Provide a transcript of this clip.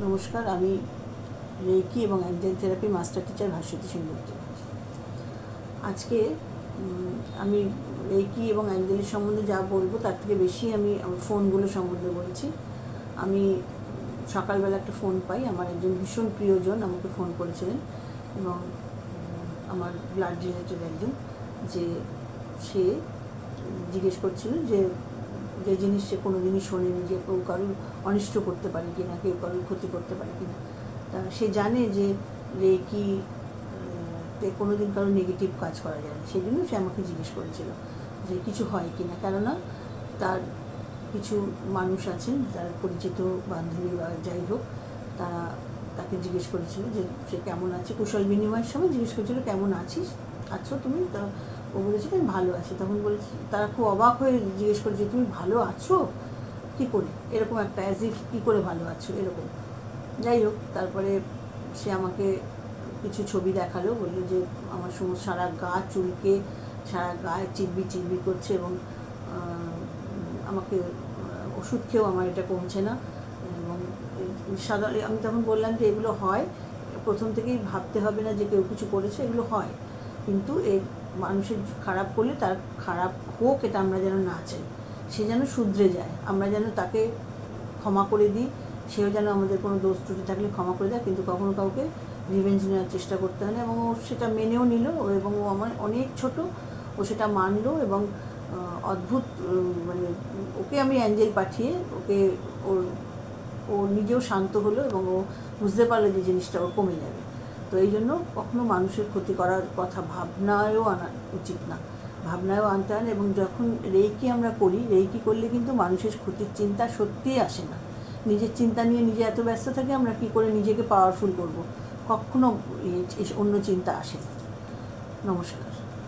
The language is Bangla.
নমস্কার, আমি রেকি এবং Angel therapy master teacher Bhaswati Sengupta. আজকে আমি রেকি এবং অ্যাঞ্জেলের সম্বন্ধে যা বলবো তার থেকে বেশি আমি আমার ফোনগুলো সম্বন্ধে বলছি। আমি সকালবেলা একটা ফোন পাই, আমার একজন ভীষণ প্রিয়জন আমাকে ফোন করেছিলেন এবং আমার ব্লাড রিলেটেড একজন, যে সে জিজ্ঞেস করছিল যে যে জিনিস সে কোনো দিনই শোনেনি, যে কেউ কারোর অনিষ্ট করতে পারে কি না, কেউ কারোর ক্ষতি করতে পারে কি না। তা সে জানে যে রেকি কোনো দিন কারোর নেগেটিভ কাজ করা যায় না, সেই জন্য সে আমাকে জিজ্ঞেস করেছিল যে কিছু হয় কি না। কেননা তার কিছু মানুষ আছেন, যার পরিচিত বান্ধবী বা যাই হোক, তারা তাকে জিজ্ঞেস করেছিল যে সে কেমন আছে, কুশল বিনিময়ের সময় জিজ্ঞেস করেছিল কেমন আছো তুমি। তা ও বলেছিল আমি ভালো আছি। তখন বলেছি, তারা খুব অবাক হয়ে জিজ্ঞেস করেছে তুমি ভালো আছো কী করে, এরকম একটা অ্যাজ ইফ কী করে ভালো আছো এরকম। যাই হোক, তারপরে সে আমাকে কিছু ছবি দেখালো, বললো যে আমার সমস্ত সারা গা চুলকে, সারা গায়ে চিরবির করছে এবং আমাকে ওষুধ খেয়েও আমার এটা কমছে না। এবং আমি তখন বললাম যে এগুলো হয়, প্রথম থেকেই ভাবতে হবে না যে কেউ কিছু করেছে, এগুলো হয়, কিন্তু এর মানুষের খারাপ করলে তার খারাপ হোক এটা আমরা যেন না চাই, সে যেন শুধরে যায়, আমরা যেন তাকে ক্ষমা করে দিই, সেও যেন আমাদের কোনো দোষ ত্রুটি থাকলে ক্ষমা করে দেয়, কিন্তু কখনো কাউকে রিভেঞ্জ নেওয়ার চেষ্টা করতে হয় না। এবং ও সেটা মেনেও নিল, এবং ও আমার অনেক ছোট, ও সেটা মানলো এবং অদ্ভুত, মানে ওকে আমি অ্যাঞ্জেল পাঠিয়ে ওকে ও নিজেও শান্ত হলো এবং ও বুঝতে পারলো যে জিনিসটা ওর কমে যাবে। তো এই জন্য কখনো মানুষের ক্ষতি করার কথা ভাবনায়ও আনা উচিত না, ভাবনায়ও আনতে হয় না। এবং যখন রেকি আমরা করি, রেকি করলে কিন্তু মানুষের ক্ষতির চিন্তা সত্যিই আসে না। নিজের চিন্তা নিয়ে নিজে এত ব্যস্ত থাকি, আমরা কী করে নিজেকে পাওয়ারফুল করব, কখনো অন্য চিন্তা আসে না। নমস্কার।